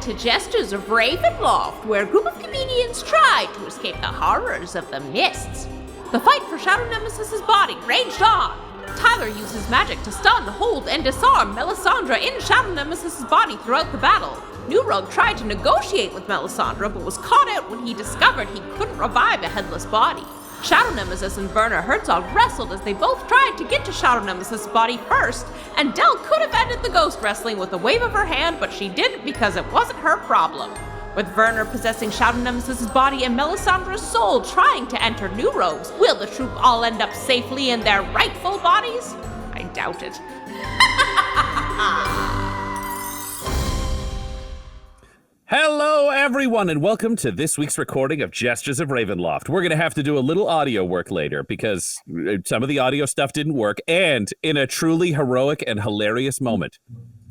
to Jesters of Ravenloft, where a group of comedians try to escape the horrors of the mists. The fight for Shadow Nemesis' body raged on. Tyler uses magic to stun, hold, and disarm Melisandre in Shadow Nemesis' body throughout the battle. New Rogue tried to negotiate with Melisandre, but was caught out when he discovered he couldn't revive a headless body. Shadow Nemesis and Werner Herzog wrestled as they both tried to get to Shadow Nemesis' body first, and Dell could have ended the ghost wrestling with a wave of her hand, but she didn't because it wasn't her problem. With Werner possessing Shadow Nemesis' body and Melisandre's soul trying to enter New Rogue's, will the troupe all end up safely in their rightful bodies? I doubt it. Hello, everyone, and welcome to this week's recording of Jesters of Ravenloft. We're going to have to do a little audio work later because some of the audio stuff didn't work, and in a truly heroic and hilarious moment,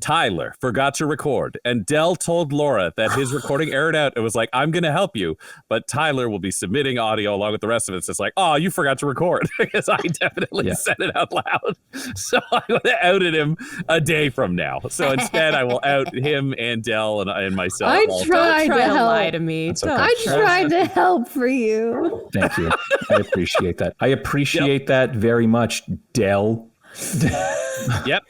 Tyler forgot to record, and Dell told Laura that his recording aired out. It was like, I'm going to help you, but Tyler will be submitting audio along with the rest of it. So it's like, oh, you forgot to record, because I definitely said it out loud. So I would have outed him a day from now. So instead, I will out him and Dell and myself. I tried to lie to me. Okay. I tried to help for you. Thank you. I appreciate that. I appreciate that very much, Dell. Yep.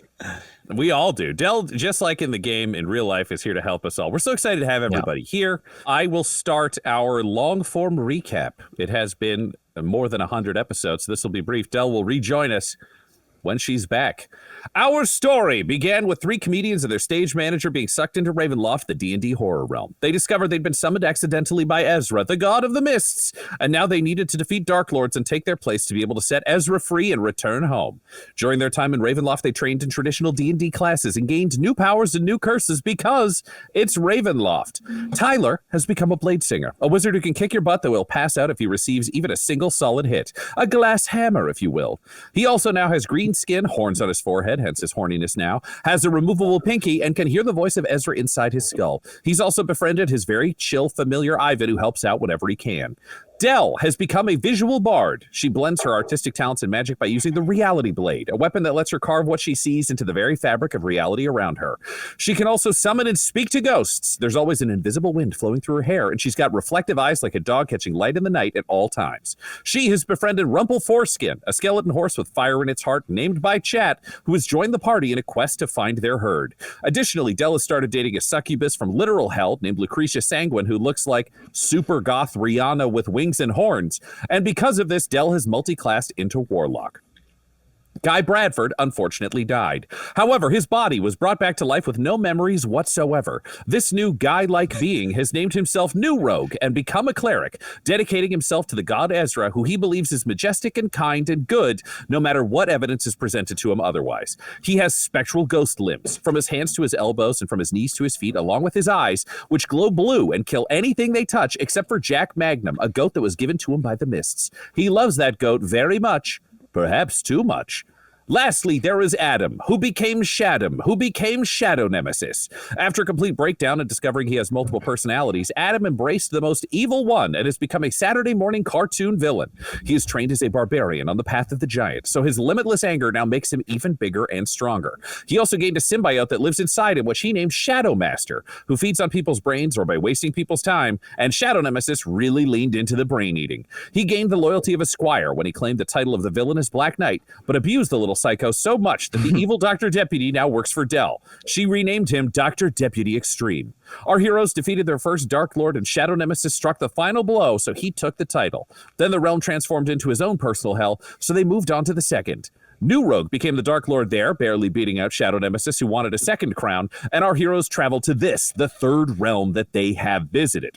We all do. Dell, just like in the game, in real life, is here to help us all. We're so excited to have everybody here. I will start our long-form recap. It has been more than 100 episodes, so this will be brief. Dell will rejoin us when she's back. Our story began with 3 comedians and their stage manager being sucked into Ravenloft, the D&D horror realm. They discovered they'd been summoned accidentally by Ezra, the god of the mists, and now they needed to defeat Dark Lords and take their place to be able to set Ezra free and return home. During their time in Ravenloft, they trained in traditional D&D classes and gained new powers and new curses because it's Ravenloft. Tyler has become a blade singer, a wizard who can kick your butt that will pass out if he receives even a single solid hit. A glass hammer, if you will. He also now has green skin, horns on his forehead, hence his horniness now, has a removable pinky, and can hear the voice of Ezra inside his skull. He's also befriended his very chill familiar Ivan, who helps out whenever he can. Dell has become a visual bard. She blends her artistic talents and magic by using the Reality Blade, a weapon that lets her carve what she sees into the very fabric of reality around her. She can also summon and speak to ghosts. There's always an invisible wind flowing through her hair, and she's got reflective eyes like a dog catching light in the night at all times. She has befriended Rumple Foreskin, a skeleton horse with fire in its heart, named by Chat, who has joined the party in a quest to find their herd. Additionally, Dell has started dating a succubus from literal hell named Lucretia Sanguine, who looks like super goth Rihanna with wings and horns, and because of this, Dell has multi-classed into Warlock. Guy Bradford unfortunately died. However, his body was brought back to life with no memories whatsoever. This new guy-like being has named himself New Rogue and become a cleric, dedicating himself to the god Ezra, who he believes is majestic and kind and good, no matter what evidence is presented to him otherwise. He has spectral ghost limbs, from his hands to his elbows and from his knees to his feet, along with his eyes, which glow blue and kill anything they touch except for Jack Magnum, a goat that was given to him by the mists. He loves that goat very much, perhaps too much. Lastly, there is Adam, who became Shadow Nemesis. After a complete breakdown and discovering he has multiple personalities, Adam embraced the most evil one and has become a Saturday morning cartoon villain. He is trained as a barbarian on the path of the giant, so his limitless anger now makes him even bigger and stronger. He also gained a symbiote that lives inside him, which he named Shadow Master, who feeds on people's brains or by wasting people's time, and Shadow Nemesis really leaned into the brain eating. He gained the loyalty of a squire when he claimed the title of the villainous Black Knight, but abused the little psycho so much that the evil Dr. Deputy now works for Dell. She renamed him Dr. Deputy Extreme. Our heroes defeated their first Dark Lord, and Shadow Nemesis struck the final blow, so he took the title. Then the realm transformed into his own personal hell, so they moved on to the second. New Rogue became the Dark Lord there, barely beating out Shadow Nemesis, who wanted a second crown, and our heroes traveled to this, the third realm that they have visited.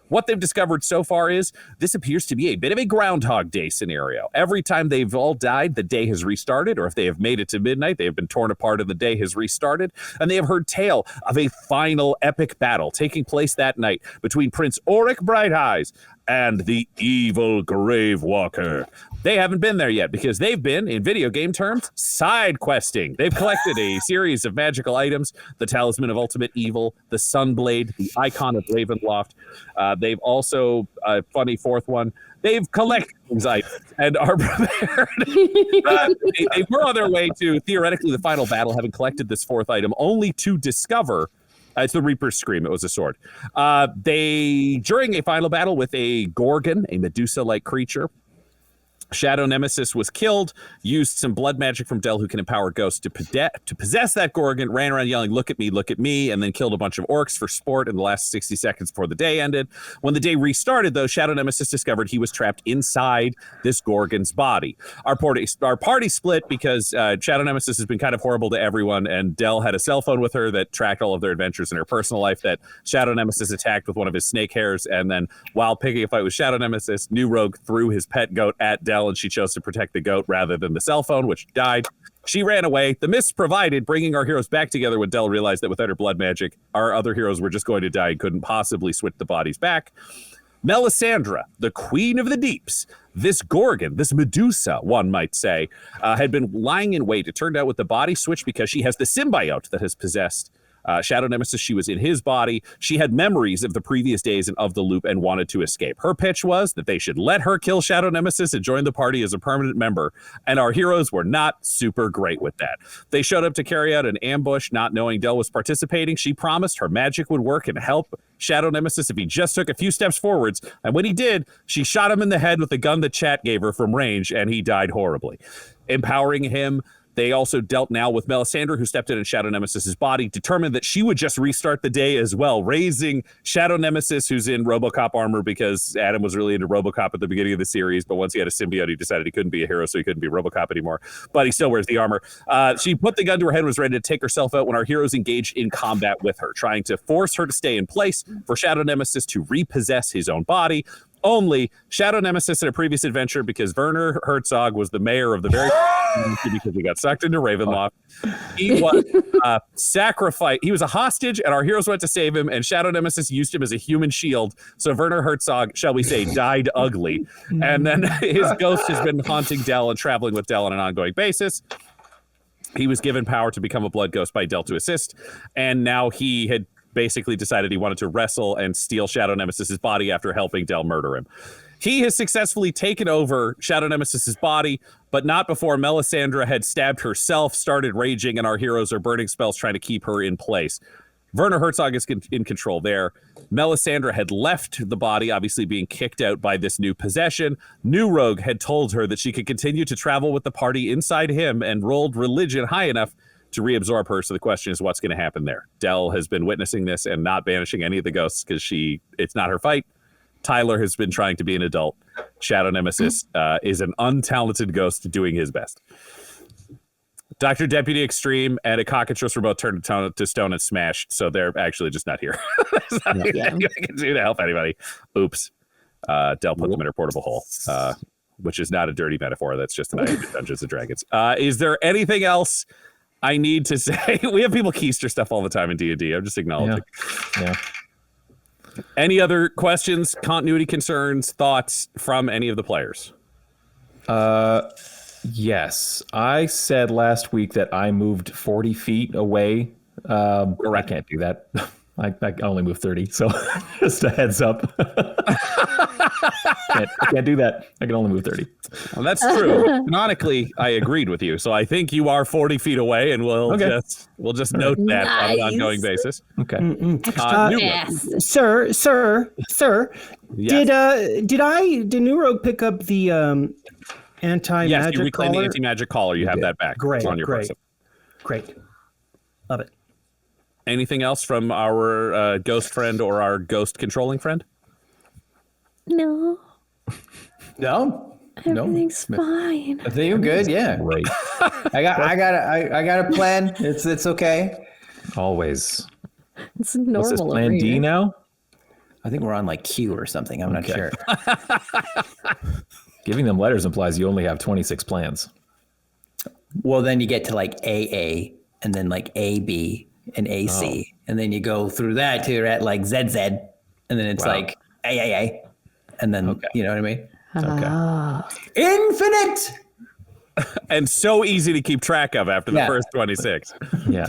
What they've discovered so far is this appears to be a bit of a Groundhog Day scenario. Every time they've all died, the day has restarted, or if they have made it to midnight, they have been torn apart and the day has restarted, and they have heard tale of a final epic battle taking place that night between Prince Auric Brighteyes and the evil Grave Walker. They haven't been there yet because they've been, in video game terms, side questing. They've collected a series of magical items, the Talisman of Ultimate Evil, the Sunblade, the Icon of Ravenloft. They've also, funny fourth one, they've collected these items and are prepared. They were on their way to, theoretically, the final battle, having collected this fourth item, only to discover It's the Reaper's Scream. It was a sword. During a final battle with a Gorgon, a Medusa-like creature, Shadow Nemesis was killed, used some blood magic from Del, who can empower ghosts to possess that Gorgon, ran around yelling, look at me, and then killed a bunch of orcs for sport in the last 60 seconds before the day ended. When the day restarted, though, Shadow Nemesis discovered he was trapped inside this Gorgon's body. Our party split because Shadow Nemesis has been kind of horrible to everyone, and Del had a cell phone with her that tracked all of their adventures in her personal life that Shadow Nemesis attacked with one of his snake hairs, and then while picking a fight with Shadow Nemesis, New Rogue threw his pet goat at Del, and she chose to protect the goat rather than the cell phone, which died. She ran away. The mists provided, bringing our heroes back together when Del realized that without her blood magic, our other heroes were just going to die and couldn't possibly switch the bodies back. Melisandre, the queen of the deeps, this Gorgon, this Medusa, one might say, had been lying in wait. It turned out with the body switch because she has the symbiote that has possessed Shadow Nemesis. She was in his body. She had memories of the previous days and of the loop and wanted to escape. Her pitch was that they should let her kill Shadow Nemesis and join the party as a permanent member. And our heroes were not super great with that. They showed up to carry out an ambush, not knowing Del was participating. She promised her magic would work and help Shadow Nemesis if he just took a few steps forwards. And when he did, she shot him in the head with the gun that Chat gave her from range, and he died horribly. Empowering him, they also dealt now with Melisandre, who stepped in Shadow Nemesis's body, determined that she would just restart the day as well, raising Shadow Nemesis, who's in RoboCop armor because Adam was really into RoboCop at the beginning of the series, but once he had a symbiote, he decided he couldn't be a hero, so he couldn't be RoboCop anymore, but he still wears the armor. She put the gun to her head and was ready to take herself out when our heroes engaged in combat with her, trying to force her to stay in place for Shadow Nemesis to repossess his own body. Only Shadow Nemesis in a previous adventure, because Werner Herzog was the mayor of the very because he got sucked into Ravenloft. He was sacrificed. He was a hostage, and our heroes went to save him, and Shadow Nemesis used him as a human shield. So Werner Herzog, shall we say, died ugly. And then his ghost has been haunting Del and traveling with Del on an ongoing basis. He was given power to become a blood ghost by Del to assist, and now he had basically decided he wanted to wrestle and steal Shadow Nemesis's body after helping Del murder him. He has successfully taken over Shadow Nemesis's body, but not before Melisandre had stabbed herself, started raging, and our heroes are burning spells trying to keep her in place. Werner Herzog is in control there. Melisandre had left the body, obviously being kicked out by this new possession. New Rogue had told her that she could continue to travel with the party inside him and rolled religion high enough to reabsorb her. So the question is, what's going to happen there? Del has been witnessing this and not banishing any of the ghosts because it's not her fight. Tyler has been trying to be an adult. Shadow Nemesis is an untalented ghost doing his best. Dr. Deputy Extreme and a cockatrice were both turned to stone and smashed, so they're actually just not here. There's nothing I can do to help anybody. Oops. Del put them in her portable hole, which is not a dirty metaphor. That's just an idea of Dungeons and Dragons. Is there anything else I need to say? We have people keister stuff all the time in D&D. I'm just acknowledging. Yeah. Any other questions, continuity concerns, thoughts from any of the players? Yes. I said last week that I moved 40 feet away. I can't do that. I only move 30, so just a heads up. I can't do that. I can only move 30. Well, that's true. Canonically, I agreed with you, so I think you are 40 feet away, and we'll just note that on an ongoing basis. Okay. Yes. Sir. Yes. Did New Rogue pick up the anti-magic Yes, you reclaim collar? the anti-magic collar. You have that back. Great, It's on your person. Great. Love it. Anything else from our ghost friend or our ghost controlling friend? No, No, everything's fine. I think you're good. Yeah, Great. I got a plan. It's okay. Always. It's normal. What's this, over plan D here. now? I think we're on like Q or something. I'm not sure. Giving them letters implies you only have 26 plans. Well, then you get to like AA and then like AB and AC, and then you go through that to at like ZZ, and then it's like AAA, and then you know what I mean? Okay. Infinite. And so easy to keep track of after the first 26. Yeah.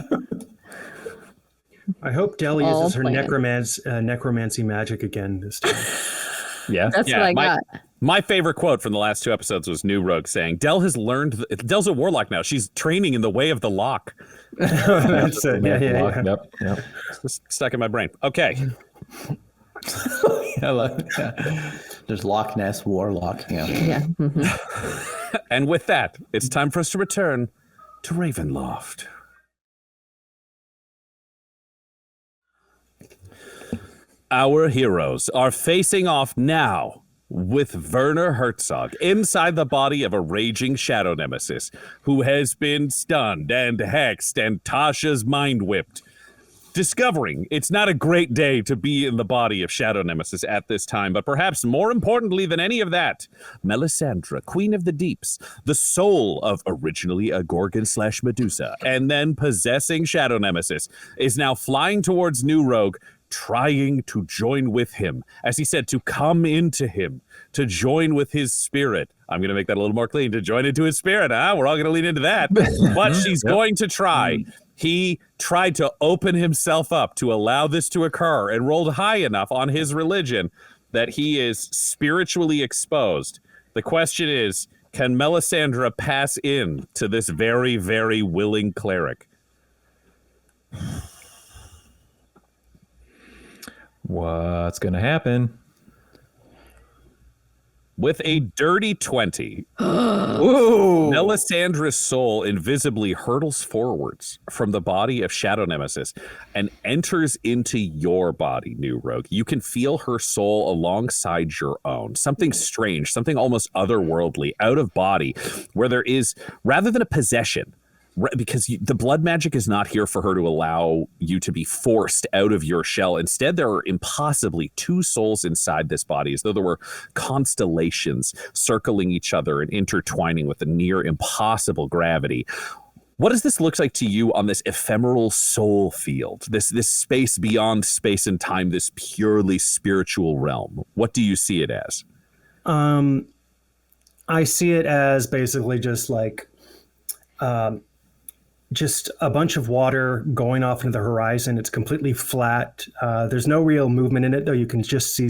I hope Del All uses her planned. necromancy magic again this time. Yeah. That's what I got. My favorite quote from the last 2 episodes was New Rogue saying, Dell's a warlock now. She's training in the way of the lock. That's it. Yeah. Yep. It's stuck in my brain. Okay. There's Loch Ness Warlock. Yeah. And with that, it's time for us to return to Ravenloft. Our heroes are facing off now with Werner Herzog inside the body of a raging Shadow Nemesis who has been stunned and hexed and Tasha's mind whipped. Discovering it's not a great day to be in the body of Shadow Nemesis at this time, but perhaps more importantly than any of that, Melisandre, Queen of the Deeps, the soul of originally a Gorgon/Medusa, and then possessing Shadow Nemesis, is now flying towards New Rogue, trying to join with him. As he said, to come into him, to join with his spirit. I'm going to make that a little more clean, to join into his spirit. We're all going to lean into that. But she's going to try. He tried to open himself up to allow this to occur and rolled high enough on his religion that he is spiritually exposed. The question is, can Melisandre pass in to this very, very willing cleric? What's going to happen? With a dirty 20, Melisandre's soul invisibly hurtles forwards from the body of Shadow Nemesis and enters into your body, New Rogue. You can feel her soul alongside your own. Something strange, something almost otherworldly, out of body, where there is, rather than a possession, because the blood magic is not here for her to allow you to be forced out of your shell. Instead, there are impossibly 2 souls inside this body, as though there were constellations circling each other and intertwining with a near impossible gravity. What does this look like to you on this ephemeral soul field, this space beyond space and time, this purely spiritual realm? What do you see it as? I see it as basically just like just a bunch of water going off into the horizon. It's completely flat. There's no real movement in it, though. You can just see,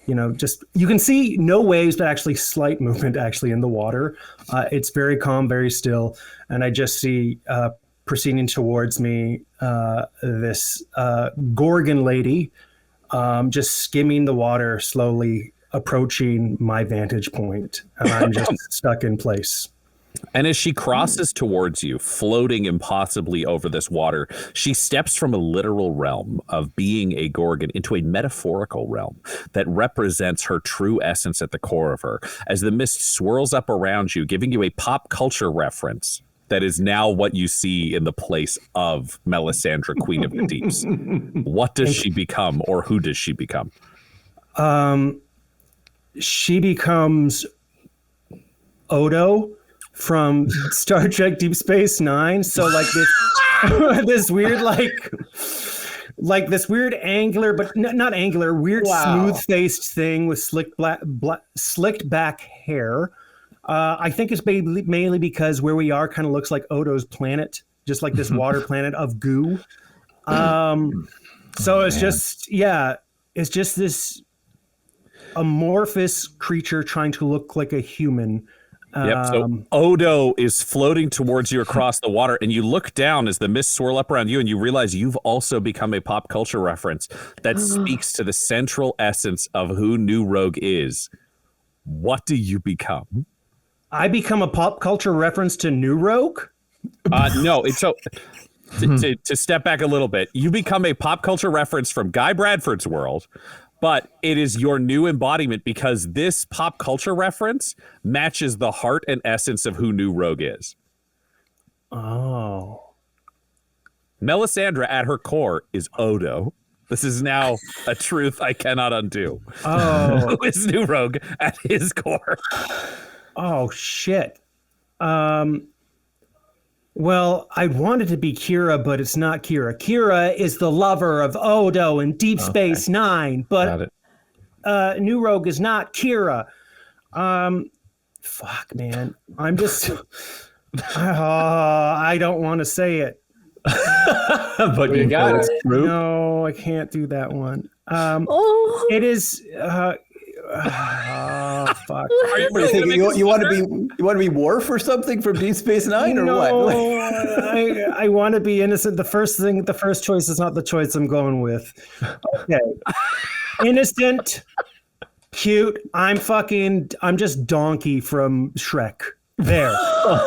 you can see no waves, but actually slight movement actually in the water. It's very calm, very still. And I just see proceeding towards me this Gorgon lady just skimming the water, slowly approaching my vantage point. And I'm just stuck in place. And as she crosses towards you, floating impossibly over this water, she steps from a literal realm of being a Gorgon into a metaphorical realm that represents her true essence at the core of her. As the mist swirls up around you, giving you a pop culture reference that is now what you see in the place of Melisandre, Queen of the Deeps. What does she become, or who does she become? She becomes Odo from Star Trek Deep Space Nine. So like this this weird like this weird angular, but not angular, weird smooth-faced thing with slicked back hair. I think it's mainly because where we are kind of looks like Odo's planet, just like this water planet of goo. So it's just this amorphous creature trying to look like a human. Yep. So Odo is floating towards you across the water, and you look down as the mists swirl up around you, and you realize you've also become a pop culture reference that speaks to the central essence of who New Rogue is. What do you become? I become a pop culture reference to New Rogue? No, it's so. To step back a little bit, you become a pop culture reference from Guy Bradford's world. But it is your new embodiment because this pop culture reference matches the heart and essence of who New Rogue is. Oh. Melisandre at her core is Odo. This is now a truth I cannot undo. Oh. Who is New Rogue at his core? Oh, shit. Well, I wanted to be Kira, but it's not Kira. Kira is the lover of Odo in Deep Space Nine, but New Rogue is not Kira. Fuck, man. I'm just... I don't want to say it. But you got it. No, I can't do that one. It is... fuck. Are you What are you really thinking? gonna make You us want to wonder? be Worf or something from Deep Space Nine or No, what? I want to be innocent. The first choice is not the choice I'm going with. Okay. Innocent, cute. I'm just Donkey from Shrek. There.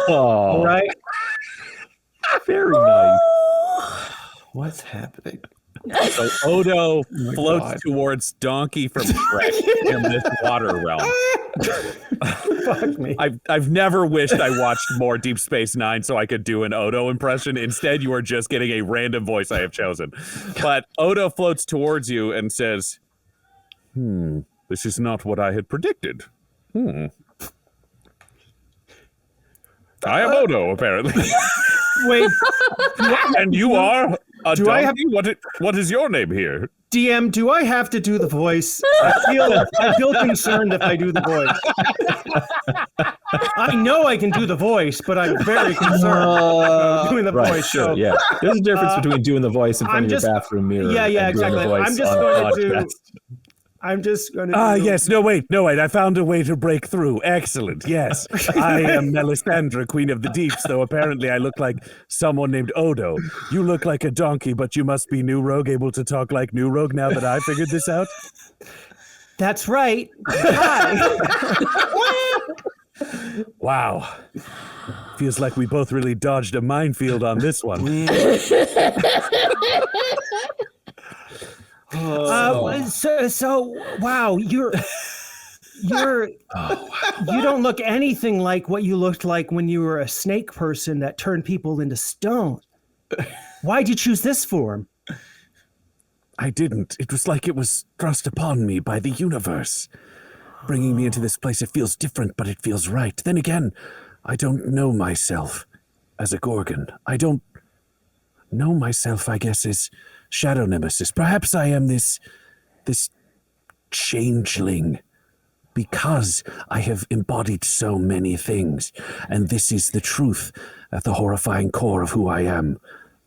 All right. Very nice. What's happening? So Odo floats God. towards Donkey from Shrek in this water realm. Fuck me. I've never wished I watched more Deep Space Nine so I could do an Odo impression. Instead, you are just getting a random voice I have chosen. But Odo floats towards you and says, this is not what I had predicted. I am Odo, apparently. Wait, And you are a Do I have- donkey? What is your name here? DM, do I have to do the voice? I feel concerned if I do the voice. I know I can do the voice, but I'm very concerned about doing the Right, voice. sure, so, yeah. There's a difference between doing the voice in front I'm of just- your bathroom mirror. Yeah, and doing exactly. the voice I'm just on a going to podcast. I'm just going to No, wait. I found a way to break through. Excellent. Yes. I am Melisandre, Queen of the Deeps, though apparently I look like someone named Odo. You look like a donkey, but you must be New Rogue, able to talk like New Rogue now that I figured this out? That's right. Hi. Wow. Feels like we both really dodged a minefield on this one. So wow, you don't look anything like what you looked like when you were a snake person that turned people into stone. Why'd you choose this form? I didn't. It was like it was thrust upon me by the universe. Bringing me into this place, it feels different, but it feels right. Then again, I don't know myself as a Gorgon. I don't know myself, I guess, as Shadow Nemesis. Perhaps I am this changeling because I have embodied so many things. And this is the truth at the horrifying core of who I am.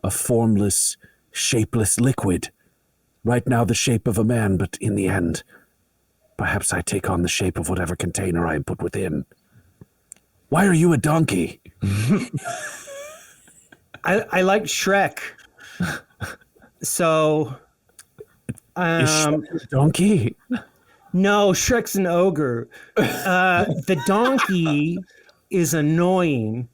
A formless, shapeless liquid. Right now the shape of a man, but in the end, perhaps I take on the shape of whatever container I am put within. Why are you a donkey? I like Shrek. So Is Shrek a donkey? no, Shrek's an ogre. The donkey is annoying.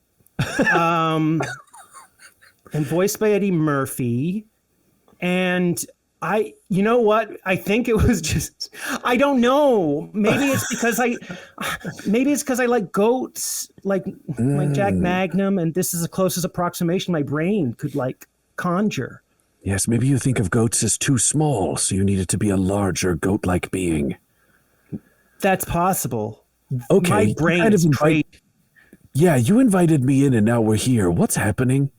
And voiced by Eddie Murphy. And you know what? I think it was just, I don't know. Maybe it's because I like goats, like Jack Magnum, and this is the closest approximation my brain could like conjure. Yes, maybe you think of goats as too small, so you needed to be a larger goat-like being. That's possible. Okay, My you brain kind of is invite- Yeah, you invited me in and now we're here. What's happening?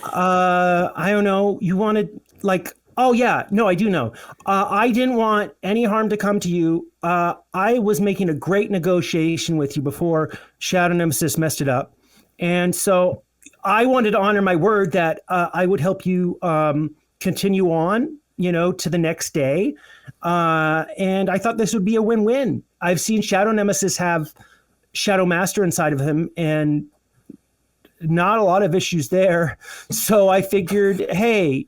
I don't know. You wanted oh yeah, no, I do know. I didn't want any harm to come to you. I was making a great negotiation with you before Shadow Nemesis messed it up. And so I wanted to honor my word that I would help you continue on, to the next day. And I thought this would be a win-win. I've seen Shadow Nemesis have Shadow Master inside of him and not a lot of issues there. So I figured, hey,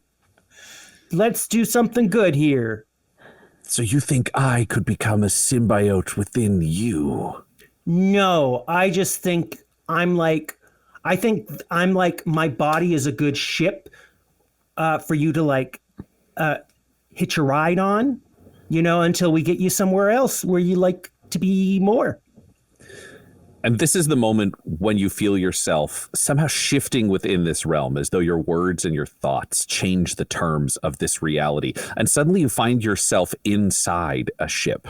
let's do something good here. So you think I could become a symbiote within you? No, I just think my body is a good ship for you to hitch a ride on, until we get you somewhere else where you like to be more. And this is the moment when you feel yourself somehow shifting within this realm, as though your words and your thoughts change the terms of this reality. And suddenly you find yourself inside a ship.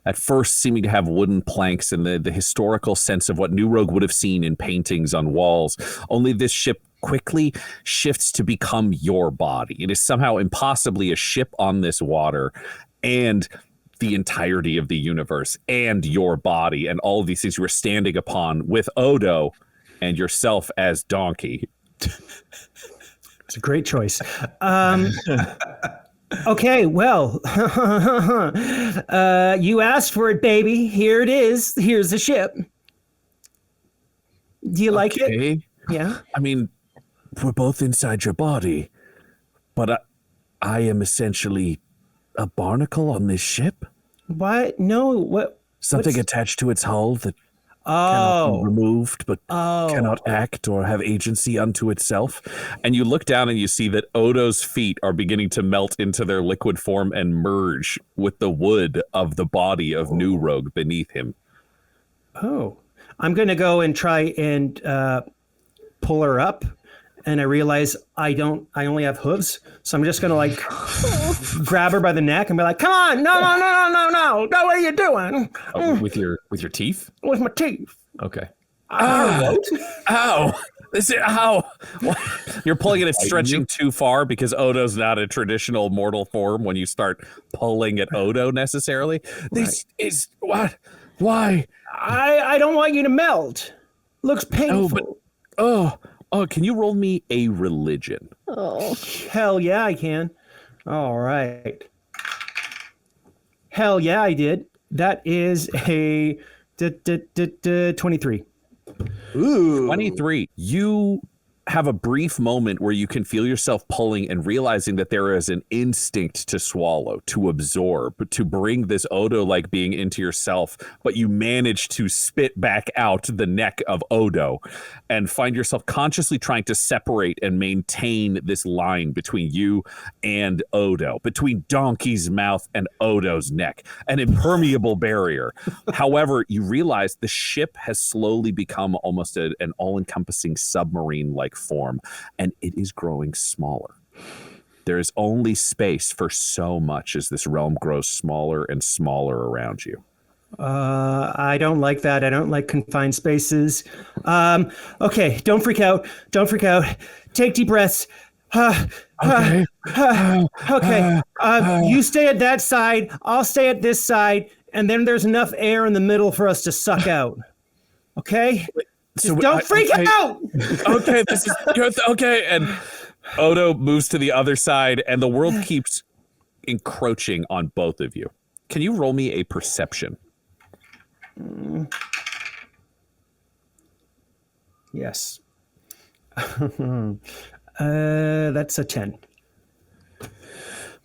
At first seeming to have wooden planks and the historical sense of what New Rogue would have seen in paintings on walls. Only this ship quickly shifts to become your body. It is somehow impossibly a ship on this water and the entirety of the universe and your body and all of these things you were standing upon with Odo and yourself as donkey. It's a great choice. Okay, well, you asked for it, baby. Here it is. Here's the ship. Do you like it? Okay. Yeah. I mean, we're both inside your body, but I am essentially a barnacle on this ship. What? No. What? Something what's- attached to its hull that cannot be Oh. removed, but Oh. cannot act or have agency unto itself. And you look down and you see that Odo's feet are beginning to melt into their liquid form and merge with the wood of the body of New Rogue beneath him. Oh. I'm gonna go and try and pull her up, and I realize I only have hooves, so I'm just gonna like grab her by the neck and be like, "Come on, no, what are you doing?" Oh, with your teeth? With my teeth. Okay. Ow! Ow! You're pulling it and stretching too far because Odo's not a traditional mortal form when you start pulling at Odo necessarily. This is what? Why? I don't want you to melt. Looks painful. Oh, can you roll me a religion? Oh. Hell yeah, I can. All right. Hell yeah, I did. That is a 23. Ooh. 23. You have a brief moment where you can feel yourself pulling and realizing that there is an instinct to swallow, to absorb, to bring this Odo-like being into yourself, but you manage to spit back out the neck of Odo and find yourself consciously trying to separate and maintain this line between you and Odo, between Donkey's mouth and Odo's neck, an impermeable barrier. However, you realize the ship has slowly become almost an all-encompassing submarine-like form, and it is growing smaller. There is only space for so much as this realm grows smaller and smaller around you. I don't like that. I don't like confined spaces. Okay, don't freak out. Don't freak out. Take deep breaths. Okay. Okay. You stay at that side. I'll stay at this side, and then there's enough air in the middle for us to suck out. Okay? Just don't freak out. Okay, okay. And Odo moves to the other side, and the world keeps encroaching on both of you. Can you roll me a perception? Yes. That's a 10.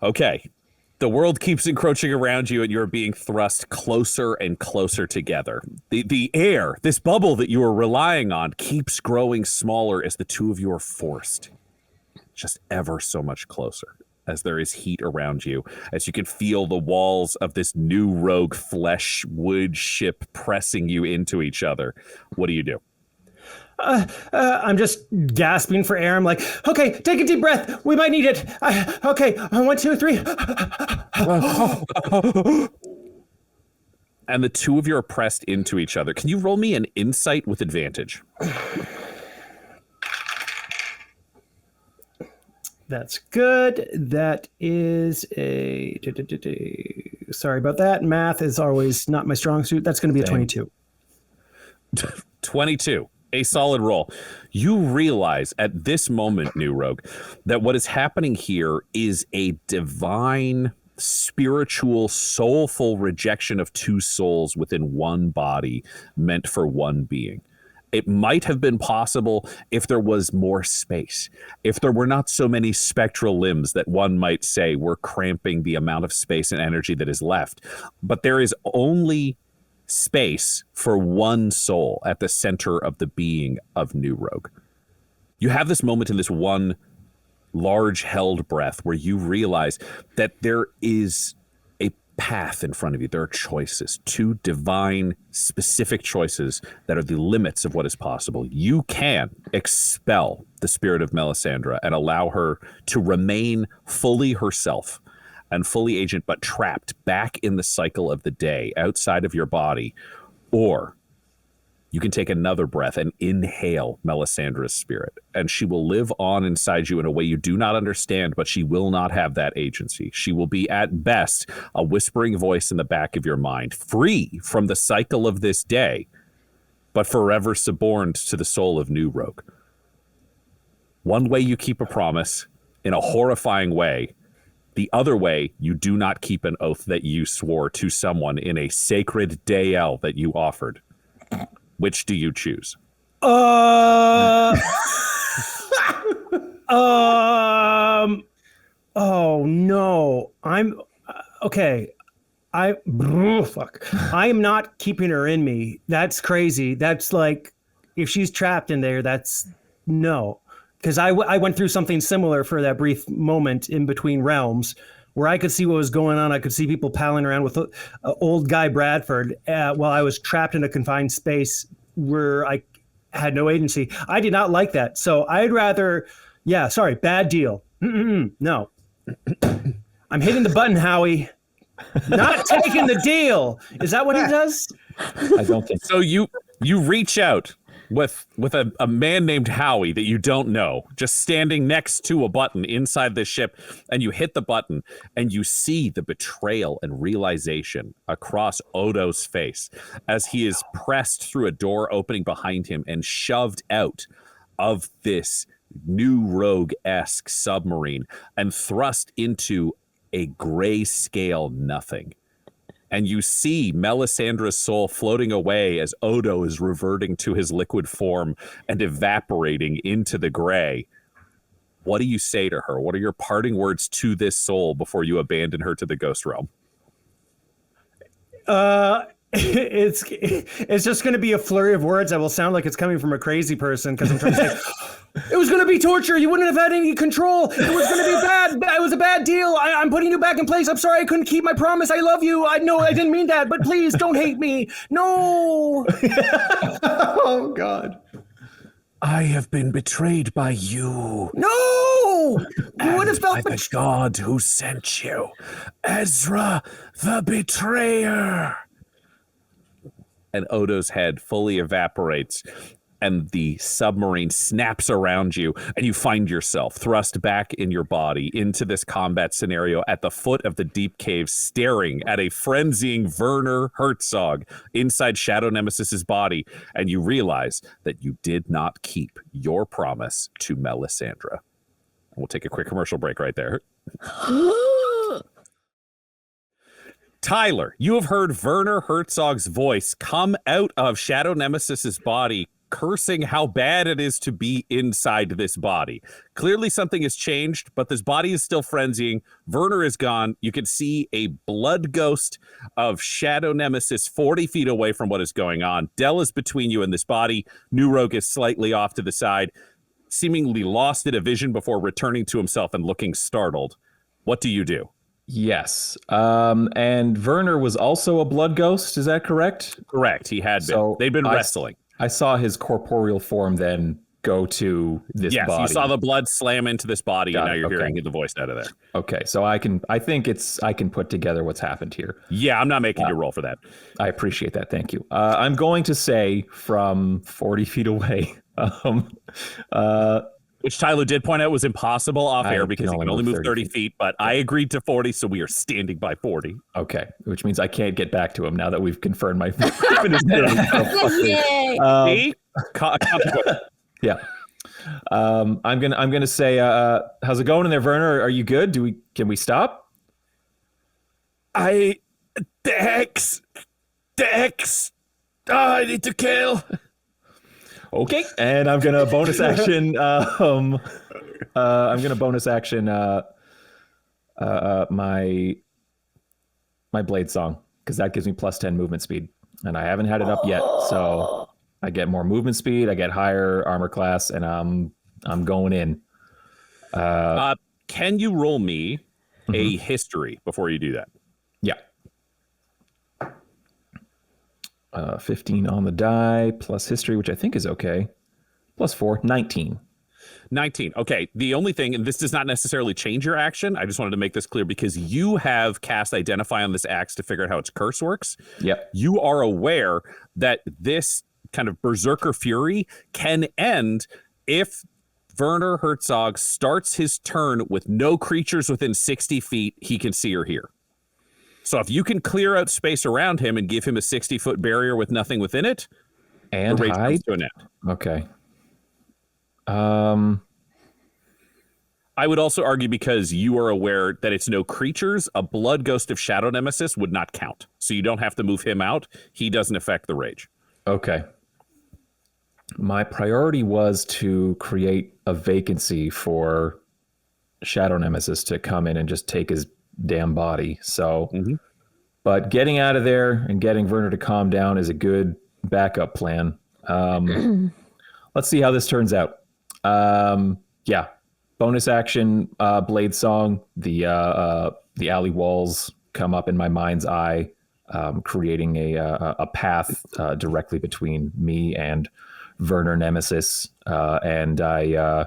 Okay. The world keeps encroaching around you, and you're being thrust closer and closer together. The air, this bubble that you are relying on, keeps growing smaller as the two of you are forced just ever so much closer, as there is heat around you, as you can feel the walls of this New Rogue flesh wood ship pressing you into each other. What do you do? I'm just gasping for air. I'm like, okay, take a deep breath. We might need it. Okay, 1, 2, 3. And the two of you are pressed into each other. Can you roll me an insight with advantage? That's good. That is a... Sorry about that. Math is always not my strong suit. That's going to be a 22. 22. A solid roll. You realize at this moment, New Rogue, that what is happening here is a divine, spiritual, soulful rejection of two souls within one body meant for one being. It might have been possible if there was more space, if there were not so many spectral limbs that one might say were cramping the amount of space and energy that is left. But there is only space for one soul at the center of the being of New Rogue. You have this moment in this one large held breath where you realize that there is a path in front of you. There are choices, two divine specific choices that are the limits of what is possible. You can expel the spirit of Melisandre and allow her to remain fully herself and fully agent, but trapped back in the cycle of the day outside of your body. Or you can take another breath and inhale Melisandre's spirit, and she will live on inside you in a way you do not understand, but she will not have that agency. She will be at best a whispering voice in the back of your mind, free from the cycle of this day, but forever suborned to the soul of New Rogue. One way you keep a promise, in a horrifying way, The other way, you do not keep an oath that you swore to someone in a sacred Dael that you offered. Which do you choose? Oh no, I'm okay. Fuck. I am not keeping her in me. That's crazy. That's like, if she's trapped in there, that's no. Because I went through something similar for that brief moment in between realms where I could see what was going on. I could see people palling around with old guy Bradford while I was trapped in a confined space where I had no agency. I did not like that. So I'd rather, bad deal. No. I'm hitting the button, Howie. Not taking the deal. Is that what he does? I don't think so. So you reach out with a man named Howie that you don't know, just standing next to a button inside the ship, and you hit the button, and you see the betrayal and realization across Odo's face as he is pressed through a door opening behind him and shoved out of this new rogue-esque submarine and thrust into a grayscale nothing. And you see Melisandre's soul floating away as Odo is reverting to his liquid form and evaporating into the gray. What do you say to her? What are your parting words to this soul before you abandon her to the ghost realm? It's just going to be a flurry of words that will sound like it's coming from a crazy person because I'm trying to say, it was going to be torture. You wouldn't have had any control. It was going to be bad. It was a bad deal. I'm putting you back in place. I'm sorry I couldn't keep my promise. I love you. I know I didn't mean that, but please don't hate me. No. Oh, God. I have been betrayed by you. No. You would have felt by the God who sent you. Ezra the betrayer. And Odo's head fully evaporates, and the submarine snaps around you, and you find yourself thrust back in your body into this combat scenario at the foot of the deep cave, staring at a frenzying Werner Herzog inside Shadow Nemesis's body, and you realize that you did not keep your promise to Melisandre. We'll take a quick commercial break right there. Tyler, you have heard Werner Herzog's voice come out of Shadow Nemesis's body, cursing how bad it is to be inside this body. Clearly something has changed, but this body is still frenzying. Werner is gone. You can see a blood ghost of Shadow Nemesis 40 feet away from what is going on. Del is between you and this body. New Rogue is slightly off to the side, seemingly lost in a vision before returning to himself and looking startled. What do you do? Yes. And Werner was also a blood ghost. Is that correct? Correct. He had been. So They've been wrestling. I saw his corporeal form then go to this body. Yes, you saw the blood slam into this body, and now you're hearing the voice out of there. Okay, so I can put together what's happened here. Yeah, I'm not making you roll for that. I appreciate that. Thank you. I'm going to say from 40 feet away. Which Tyler did point out was impossible off air because he can only move 30 feet, but I agreed to 40, so we are standing by 40. Okay, which means I can't get back to him now that we've confirmed my finish. Yeah. I'm gonna say, how's it going in there, Werner? Are you good? Can we stop? Dex. I need to kill. Okay, and I'm gonna bonus action. My blade song, because that gives me plus 10 movement speed, and I haven't had it up yet, so I get more movement speed. I get higher armor class, and I'm going in. Can you roll me a history before you do that? Yeah. 15 on the die, plus history, which I think is okay. Plus 4, 19. 19. Okay. The only thing, and this does not necessarily change your action. I just wanted to make this clear because you have cast Identify on this axe to figure out how its curse works. Yep. You are aware that this kind of berserker fury can end if Werner Herzog starts his turn with no creatures within 60 feet he can see or hear. So if you can clear out space around him and give him a 60-foot barrier with nothing within it, and the rage hide comes to an end. Okay. I would also argue because you are aware that it's no creatures, a blood ghost of Shadow Nemesis would not count. So you don't have to move him out. He doesn't affect the rage. Okay. My priority was to create a vacancy for Shadow Nemesis to come in and just take his damn body. So, but getting out of there and getting Werner to calm down is a good backup plan. Let's see how this turns out. Yeah. Bonus action, Blade Song. The alley walls come up in my mind's eye, creating a path directly between me and Werner Nemesis, and I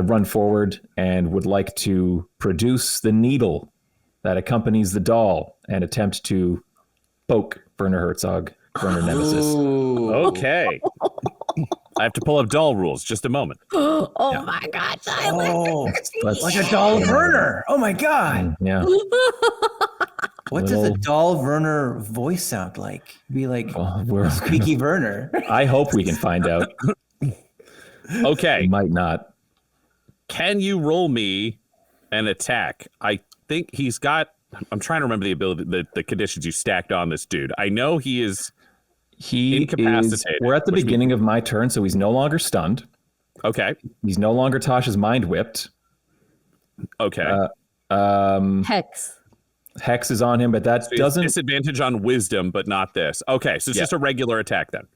run forward and would like to produce the needle that accompanies the doll and attempt to poke Werner Herzog, Werner Nemesis. Okay. I have to pull up doll rules. Just a moment. Oh my God, Tyler. Like a doll Werner. Oh my God. Yeah. What does a doll Werner voice sound like? Be like squeaky Werner. I hope we can find out. Okay. Might not. Can you roll me an attack? I think he's got. I'm trying to remember the ability, the conditions you stacked on this dude. I know he is. Incapacitated. We're at the beginning of my turn, so he's no longer stunned. Okay. He's no longer Tasha's mind whipped. Okay. Hex is on him, but that So doesn't. Disadvantage on wisdom, but not this. Okay, so it's just a regular attack then.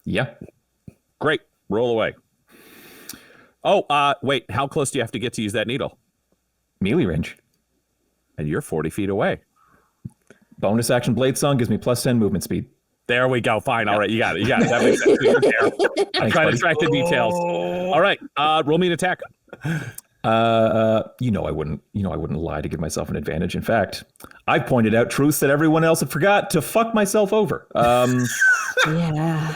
Yeah. Great. Roll away. Oh, wait. How close do you have to get to use that needle? Melee range. And you're 40 feet away. Bonus action Blade Song gives me +10 movement speed. There we go. Fine. All right. You got it. That makes sense. You're there. I'm trying to track the details. All right. Roll me an attack. I wouldn't lie to give myself an advantage. In fact, I pointed out truths that everyone else had forgot to fuck myself over. Yeah.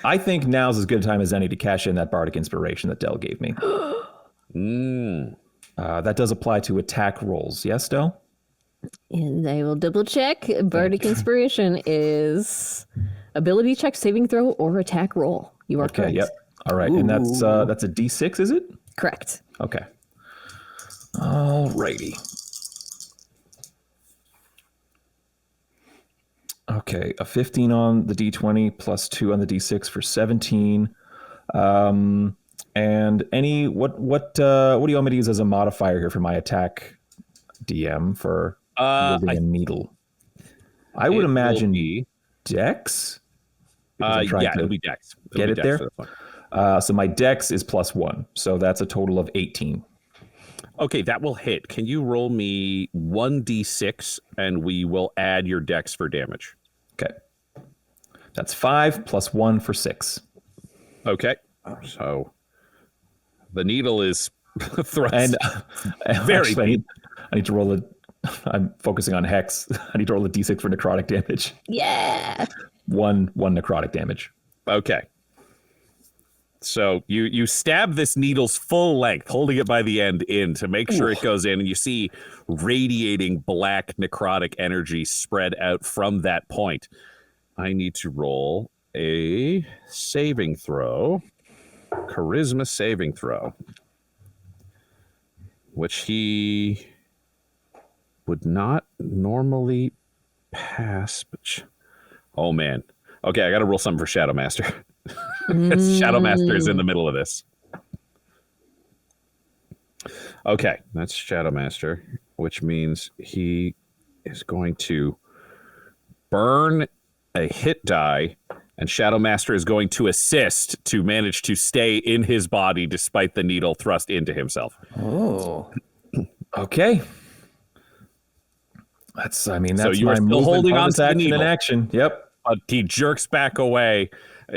I think now's as good a time as any to cash in that bardic inspiration that Del gave me. That does apply to attack rolls. Yes, Del? And I will double check. Bardic Inspiration is ability check, saving throw, or attack roll. You are correct. Yep. All right. Ooh. And that's a D6, is it? Correct. Okay. All righty. Okay, a 15 on the D20 +2 on the D6 for 17. And what do you want me to use as a modifier here for my attack, DM, for using a needle? I would imagine Dex. It'll be Dex. Get it there? So my Dex is +1, so that's a total of 18. Okay, that will hit. Can you roll me 1d6 and we will add your Dex for damage? Okay. That's 5 +1 for 6. Okay. So the needle is thrust. And very actually, I need to roll I'm focusing on Hex. I need to roll a D6 for necrotic damage. Yeah. One necrotic damage. Okay. So you stab this needle's full length, holding it by the end in to make sure it goes in, and you see radiating black necrotic energy spread out from that point. I need to roll a saving throw, charisma saving throw, which he would not normally pass. But oh man. Okay, I got to roll something for Shadow Master. Shadow Master is in the middle of this. Okay, that's Shadow Master, which means he is going to burn a hit die, and Shadow Master is going to assist to manage to stay in his body despite the needle thrust into himself. Oh. Okay. That's so my you are still holding on to the needle. In action. Yep. But he jerks back away,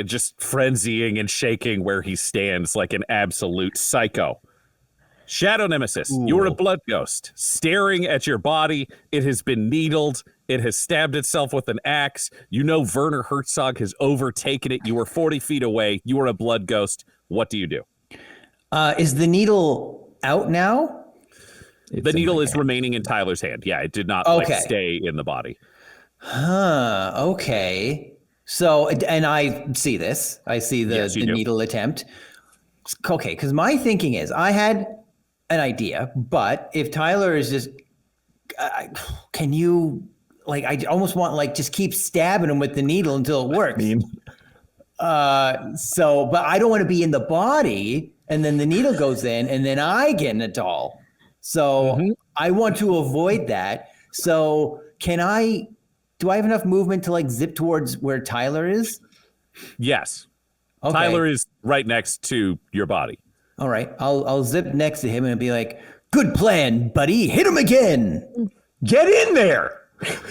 just frenzying and shaking where he stands like an absolute psycho. Shadow Nemesis, you're a blood ghost staring at your body. It has been needled. It has stabbed itself with an axe. You know Werner Herzog has overtaken it. You are 40 feet away. You are a blood ghost. What do you do? Is the needle out now? The needle is remaining in Tyler's hand. Yeah, it did not stay in the body. Okay. So, and I see this. I see the needle attempt. Okay, because my thinking is I had an idea, but if Tyler is just, can you, like, I almost want, like, just keep stabbing him with the needle until it works. But I don't want to be in the body and then the needle goes in and then I get in a doll. So I want to avoid that. So do I have enough movement to like zip towards where Tyler is? Yes. Okay. Tyler is right next to your body. All right. I'll zip next to him and be like, good plan, buddy. Hit him again. Get in there.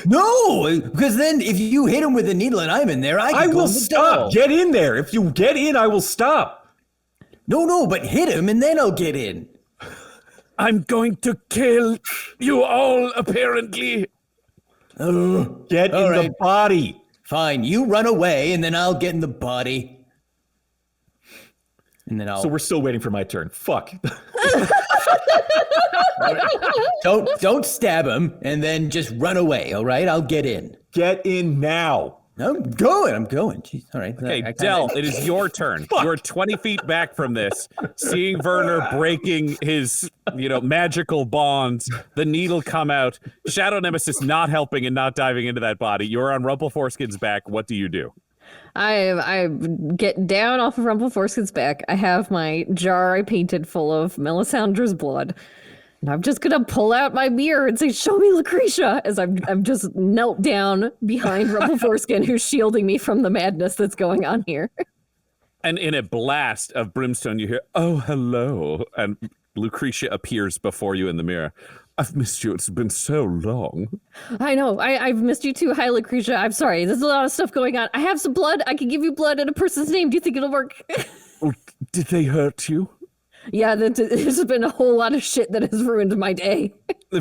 No, because then if you hit him with a needle and I'm in there, I will stop. Get in there. If you get in, I will stop. No, but hit him and then I'll get in. I'm going to kill you all, apparently. Get in the body. Fine, you run away and then I'll get in the body. And then So we're still waiting for my turn. Fuck. Don't stab him and then just run away, all right? I'll get in. Get in now. I'm going. Jeez, all right. Okay, Del, it is your turn. You're 20 feet back from this, seeing Werner breaking his, magical bonds, the needle come out, Shadow Nemesis not helping and not diving into that body. You're on Rumpleforeskin's back. What do you do? I get down off of Rumpleforeskin's back. I have my jar I painted full of Melisandre's blood. And I'm just gonna pull out my mirror and say, "Show me Lucretia," as I'm just knelt down behind Rumpleforeskin, who's shielding me from the madness that's going on here. And in a blast of brimstone, you hear, "Oh, hello," and Lucretia appears before you in the mirror. "I've missed you. It's been so long." I know. I've missed you too. Hi, Lucretia. I'm sorry. There's a lot of stuff going on. I have some blood. I can give you blood in a person's name. Do you think it'll work? Oh, did they hurt you? Yeah, there's been a whole lot of shit that has ruined my day.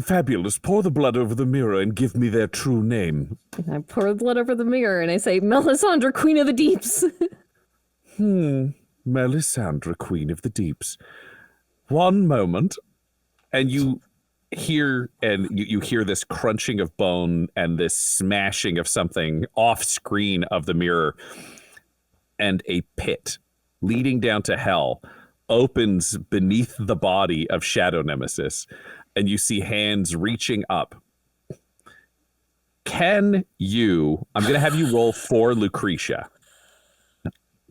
Fabulous. Pour the blood over the mirror and give me their true name. I pour the blood over the mirror and I say, "Melisandre, Queen of the Deeps." Melisandre, Queen of the Deeps. One moment, and you hear this crunching of bone and this smashing of something off screen of the mirror, and a pit leading down to hell opens beneath the body of Shadow Nemesis, and you see hands reaching up. I'm going to have you roll for Lucretia.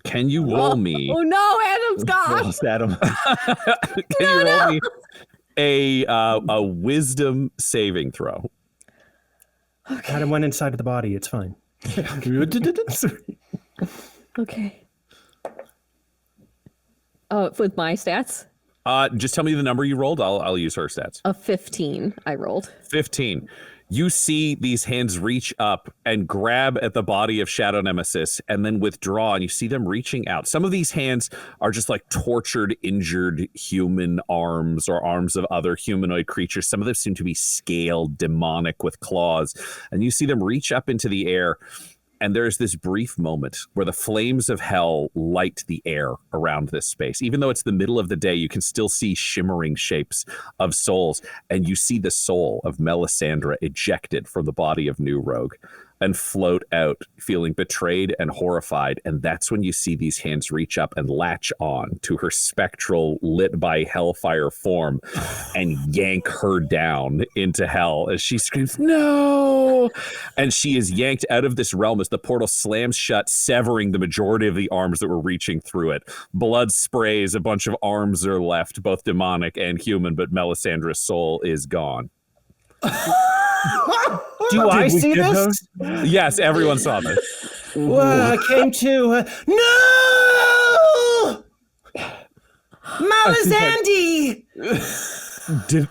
Can you roll me? Oh no, Adam's gone. Lost Adam. Can you roll me a wisdom saving throw? Okay. Adam went inside of the body. It's fine. Okay. With my stats? Just tell me the number you rolled. I'll use her stats. A 15 I rolled. 15. You see these hands reach up and grab at the body of Shadow Nemesis and then withdraw, and you see them reaching out. Some of these hands are just like tortured, injured human arms or arms of other humanoid creatures. Some of them seem to be scaled, demonic with claws, and you see them reach up into the air. And there's this brief moment where the flames of hell light the air around this space. Even though it's the middle of the day, you can still see shimmering shapes of souls. And you see the soul of Melisandre ejected from the body of New Rogue and float out, feeling betrayed and horrified. And that's when you see these hands reach up and latch on to her spectral, lit by hellfire form and yank her down into hell as she screams, "No!" And she is yanked out of this realm as the portal slams shut, severing the majority of the arms that were reaching through it. Blood sprays, a bunch of arms are left, both demonic and human, but Melisandre's soul is gone. Do I see this? Yes, everyone saw this. Well, I came to. No! Melisandre!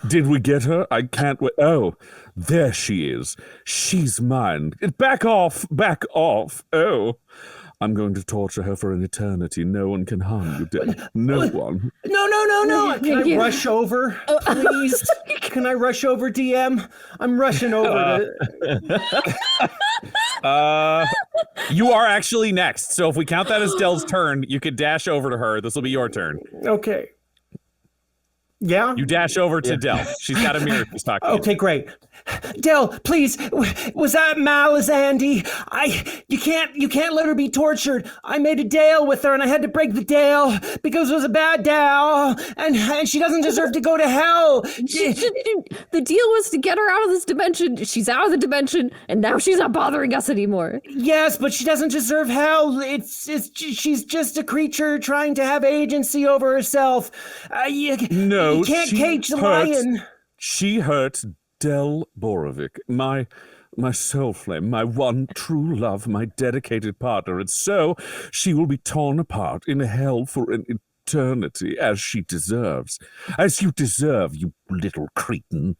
Did we get her? I can't wait. Oh, there she is. She's mine. Back off. Back off. Oh, I'm going to torture her for an eternity. No one can harm you, dear. No one. No. Can I rush over, please? Can I rush over, DM? I'm rushing over You are actually next. So if we count that as Del's turn, you could dash over to her. This will be your turn. Okay. Yeah? You dash over to Del. She's got a mirror she's talking to. Okay, great. Del, please, was that Melisandre? You can't let her be tortured. I made a deal with her, and I had to break the deal because it was a bad deal, and she doesn't deserve to go to hell. The deal was to get her out of this dimension. She's out of the dimension, and now she's not bothering us anymore. Yes, but she doesn't deserve hell. She's just a creature trying to have agency over herself. You can't cage the lion. She hurt Del Borovic, my soul flame, my one true love, my dedicated partner, and so she will be torn apart in hell for an eternity, as she deserves. As you deserve, you little cretin.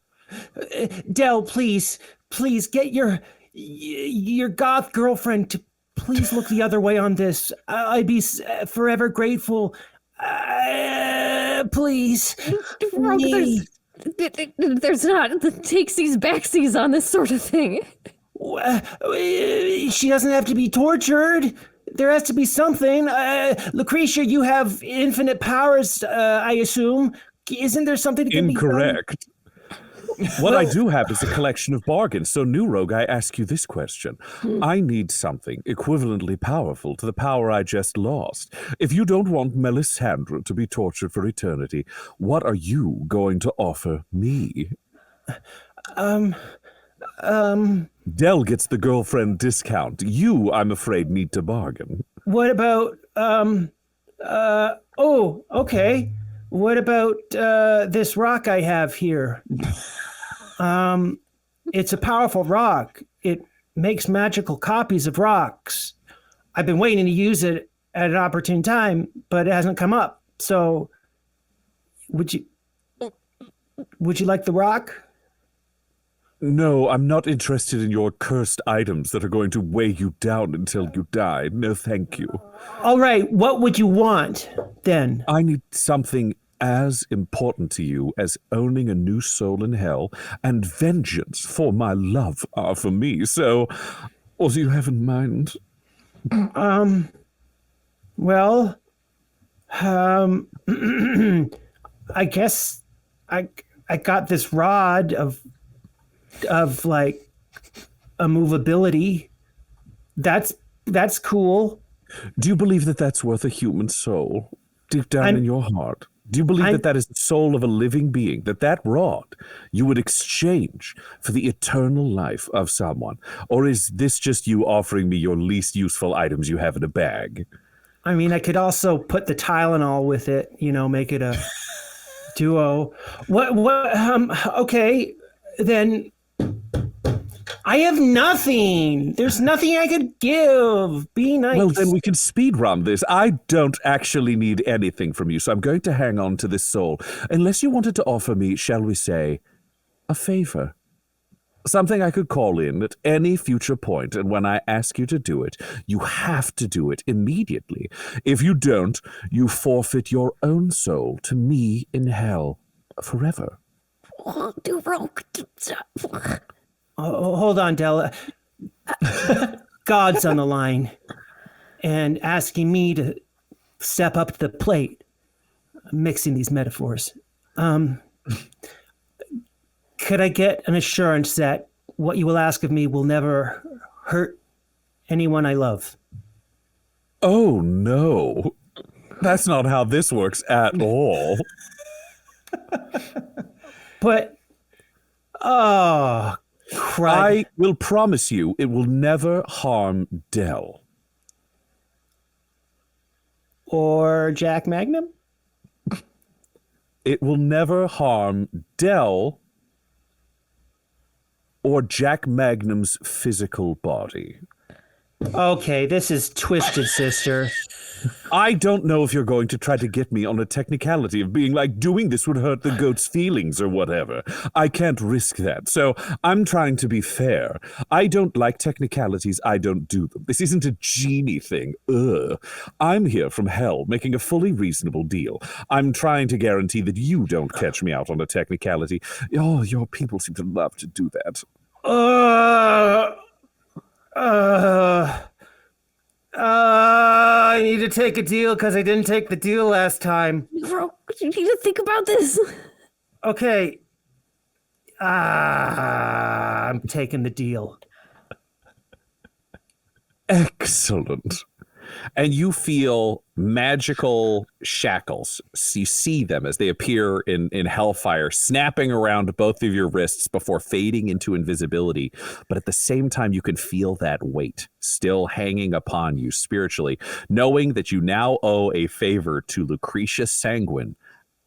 Del, please get your goth girlfriend to please look the other way on this. I'd be forever grateful. Please. There's not takesies backsies on this sort of thing. She doesn't have to be tortured. There has to be something. Lucretia, you have infinite powers, I assume. Isn't there something that can Incorrect. be done? What I do have is a collection of bargains. So, New Rogue, I ask you this question. I need something equivalently powerful to the power I just lost. If you don't want Melisandre to be tortured for eternity, what are you going to offer me? Del gets the girlfriend discount. You, I'm afraid, need to bargain. What about, okay. What about this rock I have here? It's a powerful rock. It makes magical copies of rocks. I've been waiting to use it at an opportune time, but it hasn't come up. So, would you like the rock? No, I'm not interested in your cursed items that are going to weigh you down until you die. No, thank you. All right, what would you want then? I need something as important to you as owning a new soul in hell and vengeance for my love are for me. So, what do you have in mind? Well, I guess I got this rod of like immovability. That's cool. Do you believe that that's worth a human soul deep down in your heart? Do you believe that is the soul of a living being, that rod you would exchange for the eternal life of someone? Or is this just you offering me your least useful items you have in a bag? I mean, I could also put the Tylenol with it, make it a duo. Okay, then I have nothing. There's nothing I could give. Be nice. Well, then we can speed run this. I don't actually need anything from you, so I'm going to hang on to this soul. Unless you wanted to offer me, shall we say, a favor. Something I could call in at any future point, and when I ask you to do it, you have to do it immediately. If you don't, you forfeit your own soul to me in hell forever. Oh, hold on, Della. God's on the line and asking me to step up to the plate. I'm mixing these metaphors. Could I get an assurance that what you will ask of me will never hurt anyone I love? Oh, no. That's not how this works at all. But, oh, I will promise you it will never harm Del. Or Jack Magnum? It will never harm Del or Jack Magnum's physical body. Okay, this is twisted, sister. I don't know if you're going to try to get me on a technicality of being like, doing this would hurt the goat's feelings or whatever. I can't risk that. So I'm trying to be fair. I don't like technicalities. I don't do them. This isn't a genie thing. I'm here from hell making a fully reasonable deal. I'm trying to guarantee that you don't catch me out on a technicality. Oh, your people seem to love to do that. I need to take a deal because I didn't take the deal last time. Bro, you need to think about this. Okay. I'm taking the deal. Excellent. And you feel magical shackles. You see them as they appear in hellfire, snapping around both of your wrists before fading into invisibility. But at the same time, you can feel that weight still hanging upon you spiritually, knowing that you now owe a favor to Lucretia Sanguine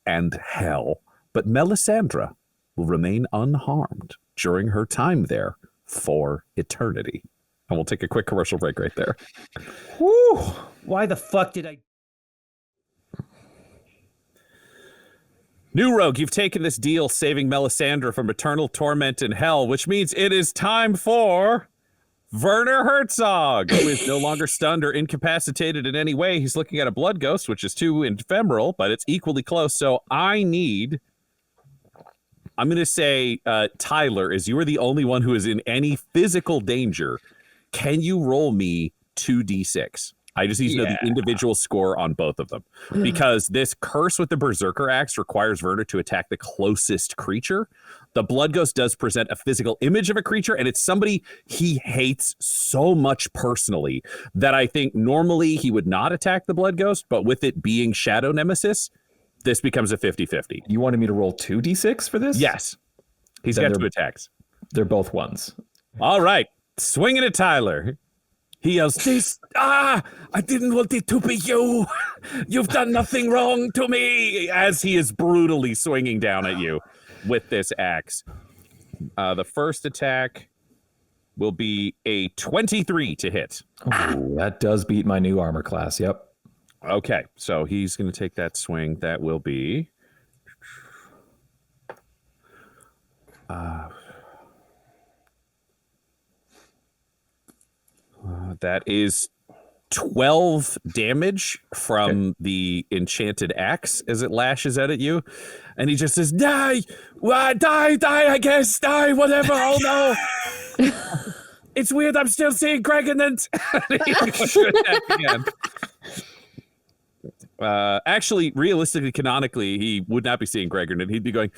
and hell. But Melisandre will remain unharmed during her time there for eternity. And we'll take a quick commercial break right there. Whew. Why the fuck did I... New Rogue, you've taken this deal saving Melisandre from eternal torment in hell, which means it is time for Werner Herzog, who is no longer stunned or incapacitated in any way. He's looking at a blood ghost, which is too ephemeral, but it's equally close. So I'm going to say, Tyler, as you are the only one who is in any physical danger, can you roll me 2d6? I just need to know the individual score on both of them, because this curse with the Berserker Axe requires Werner to attack the closest creature. The Blood Ghost does present a physical image of a creature, and it's somebody he hates so much personally that I think normally he would not attack the Blood Ghost, but with it being Shadow Nemesis, this becomes a 50-50. You wanted me to roll 2d6 for this? Yes. He's Then got 2 attacks. They're both ones. All right. Swinging at Tyler. He yells, I didn't want it to be you. You've done nothing wrong to me, as he is brutally swinging down at you with this axe. The first attack will be a 23 to hit. Ooh, that does beat my new armor class. Yep. Okay, so he's going to take that swing. That will be... that is 12 damage from the enchanted axe as it lashes out at you. And he just says, die, I guess, die, whatever, oh no. It's weird, I'm still seeing Gregonant. Actually, realistically, canonically, he would not be seeing Gregonant. He'd be going,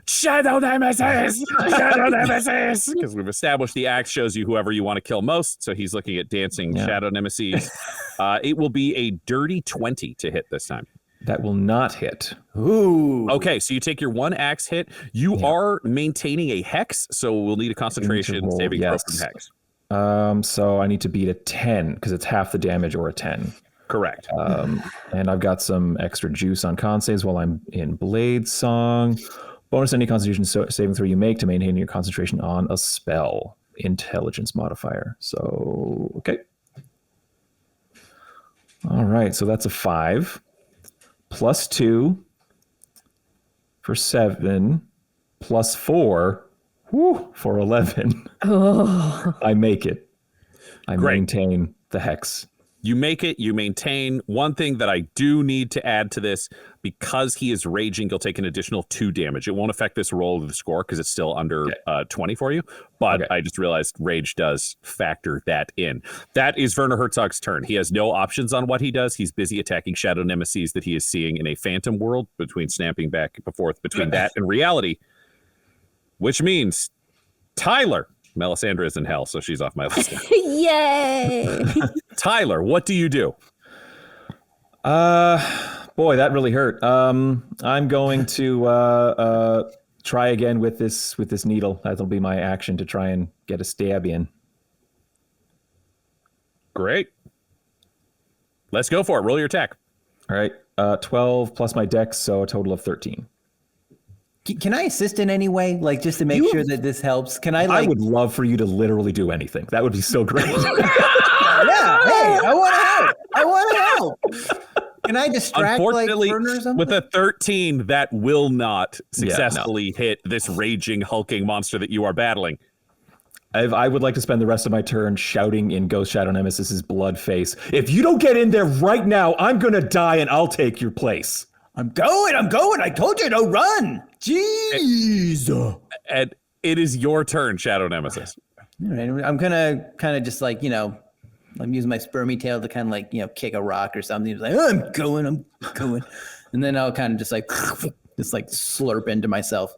Shadow Nemesis! Shadow Nemesis! Because we've established the axe shows you whoever you want to kill most. So he's looking at dancing Shadow Nemesis. It will be a dirty 20 to hit this time. That will not hit. Ooh. Okay, so you take your 1 axe hit. You are maintaining a hex, so we'll need a concentration saving throw from hex. So I need to beat a 10 because it's half the damage or a 10. Correct. And I've got some extra juice on con saves while I'm in Blade Song. Bonus any Constitution saving throw you make to maintain your concentration on a spell. Intelligence modifier. So, okay. All right, so that's a 5. Plus 2 for 7. Plus 4 for 11. Oh. I make it. I Great. maintain the hex. You make it, you maintain. One thing that I do need to add to this, because he is raging, you'll take an additional 2 damage. It won't affect this roll of the score because it's still under 20 for you. But I just realized rage does factor that in. That is Werner Herzog's turn. He has no options on what he does. He's busy attacking Shadow Nemesis that he is seeing in a phantom world, between snapping back and forth between that and reality. Which means Tyler. Melisandre is in hell, so she's off my list. Yay! Tyler, what do you do? Boy, that really hurt. I'm going to try again with this needle. That'll be my action to try and get a stab in. Great. Let's go for it. Roll your attack. All right. 12 plus my dex, so a total of 13. Can I assist in any way? Like, just to make sure that this helps? Can I, like... I would love for you to literally do anything. That would be so great. Yeah, hey, I want to help. Can I distract, Unfortunately, like, Werner or something? with a 13, that will not successfully hit this raging, hulking monster that you are battling. I would like to spend the rest of my turn shouting in Ghost Shadow Nemesis's blood face, if you don't get in there right now, I'm going to die and I'll take your place. I'm going. I told you to run. Jeez. And it is your turn, Shadow Nemesis. All right, I'm going to kind of just like, I'm using my spermy tail to kind of like, kick a rock or something. He's like, I'm going. And then I'll kind of just like slurp into myself.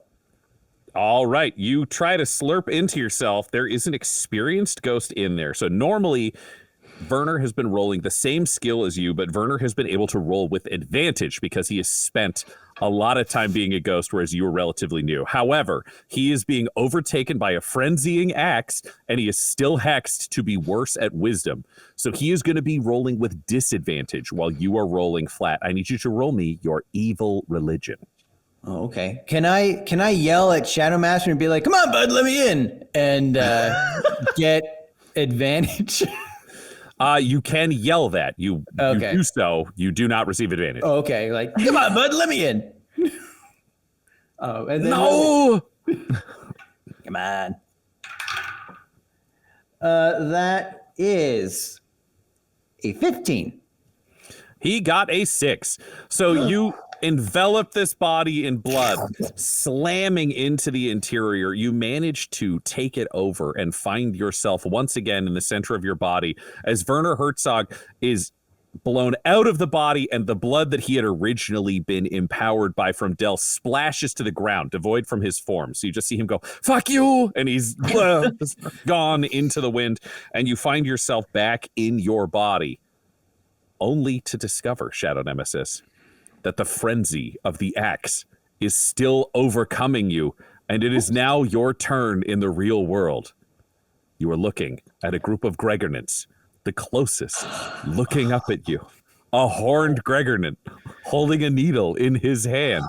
All right. You try to slurp into yourself. There is an experienced ghost in there. So normally, Werner has been rolling the same skill as you, but Werner has been able to roll with advantage because he has spent a lot of time being a ghost, whereas you were relatively new. However, he is being overtaken by a frenzying axe, and he is still hexed to be worse at wisdom. So he is going to be rolling with disadvantage while you are rolling flat. I need you to roll me your evil religion. Oh, okay. Can I yell at Shadow Master and be like, "Come on, bud, let me in," and get advantage? You can yell that. You do so. You do not receive advantage. Oh, okay. Like, "Come on, bud, let me in." Oh, and then no. Come on. That is a 15. He got a 6. So you envelop this body in blood, slamming into the interior. You manage to take it over and find yourself once again in the center of your body as Werner Herzog is blown out of the body, and the blood that he had originally been empowered by from Del splashes to the ground, devoid from his form. So you just see him go, "Fuck you!" And he's gone into the wind, and you find yourself back in your body, only to discover, Shadow Nemesis, that the frenzy of the axe is still overcoming you, and it is now your turn in the real world. You are looking at a group of Gregornants, the closest, looking up at you. A horned Gregornant holding a needle in his hand.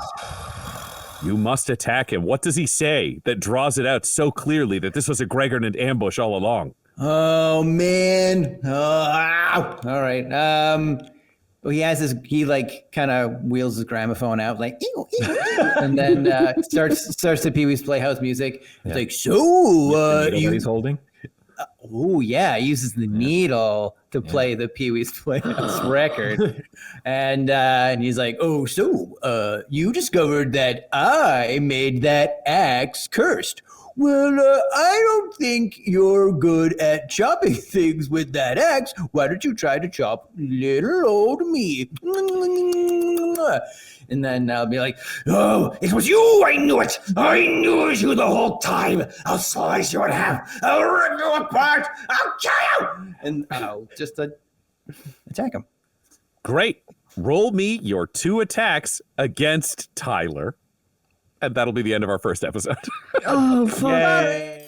You must attack him. What does he say that draws it out so clearly that this was a Gregornant ambush all along? Oh, man. All right. Well, he like kind of wheels his gramophone out like, ew, ew, ew, and then starts the Pee-wee's Playhouse music. It's like, so he's holding. Oh yeah, he uses the needle to play the Pee-wee's Playhouse record, and he's like, "Oh, so you discovered that I made that axe cursed. Well, I don't think you're good at chopping things with that axe. Why don't you try to chop little old me?" And then I'll be like, "Oh, it was you! I knew it! I knew it was you the whole time! I'll slice you in half! I'll rip you apart! I'll kill you!" And I'll just attack him. Great. Roll me your 2 attacks against Tyler. And that'll be the end of our first episode. Oh, fuck. Yay.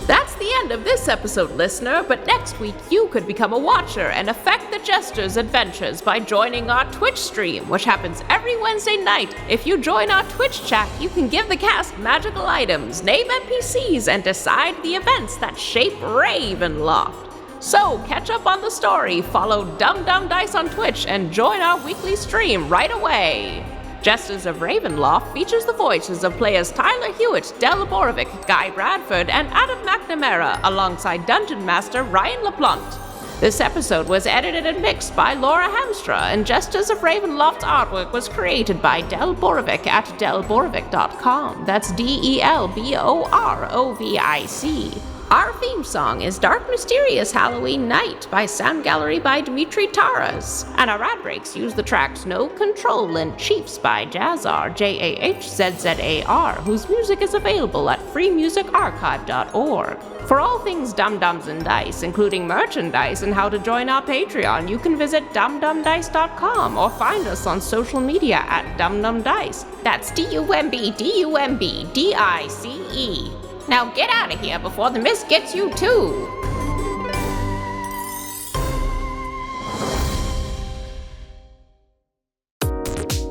That's the end of this episode, listener, but next week you could become a watcher and affect the Jesters' adventures by joining our Twitch stream, which happens every Wednesday night. If you join our Twitch chat, you can give the cast magical items, name NPCs, and decide the events that shape Ravenloft. So catch up on the story, follow Dum Dum Dice on Twitch, and join our weekly stream right away. Jesters of Ravenloft features the voices of players Tyler Hewitt, Del Borovic, Guy Bradford, and Adam McNamara, alongside Dungeon Master Ryan LaPlante. This episode was edited and mixed by Laura Hamstra, and Jesters of Ravenloft's artwork was created by Del Borovic at delborovic.com. That's DELBOROVIC. Our theme song is Dark Mysterious Halloween Night by Sound Gallery by Dimitri Taras. And our ad breaks use the tracks No Control and Chiefs by Jazzar, JAHZZAR, whose music is available at freemusicarchive.org. For all things Dum Dums and Dice, including merchandise and how to join our Patreon, you can visit dumdumdice.com or find us on social media at dumdumdice. That's DUMBDUMBDICE. Now get out of here before the mist gets you too!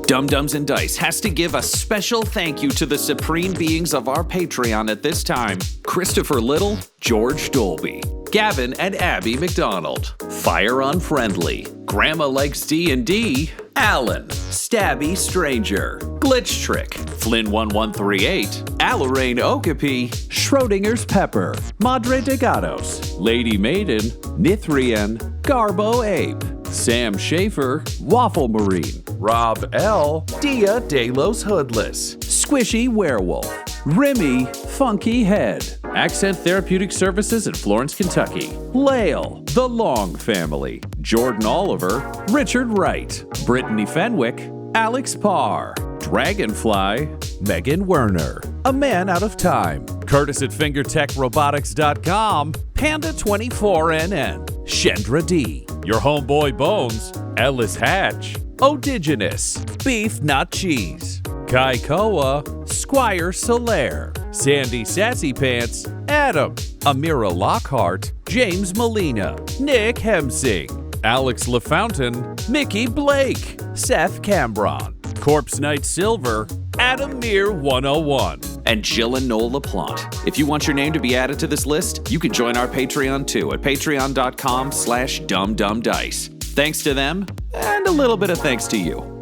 Dum Dums and Dice has to give a special thank you to the supreme beings of our Patreon at this time: Christopher Little, George Dolby, Gavin and Abby McDonald, Fire Unfriendly, Grandma Likes D&D, Alan, Stabby Stranger, Glitch Trick, Flynn1138, Alarain Okapi, Schrodinger's Pepper, Madre de Gatos, Lady Maiden, Nithrian, Garbo Ape, Sam Schaefer, Waffle Marine, Rob L, Dia De Los Hoodless, Squishy Werewolf, Remy Funky Head, Accent Therapeutic Services in Florence, Kentucky, Lael, The Long Family, Jordan Oliver, Richard Wright, Brittany Fenwick, Alex Parr, Dragonfly, Megan Werner, A Man Out of Time, Curtis at FingerTechRobotics.com, Panda24NN, Shendra D, Your Homeboy Bones, Ellis Hatch, Odigenous, Beef Not Cheese, Kai Koa, Squire Solaire, Sandy Sassy Pants, Adam, Amira Lockhart, James Molina, Nick Hemsing, Alex LaFountain, Mickey Blake, Seth Cambron, Corpse Knight Silver, Adam Mir 101, and Jill and Noel LaPlante. If you want your name to be added to this list, you can join our Patreon too at patreon.com/dumbdumbdice. Thanks to them, and a little bit of thanks to you.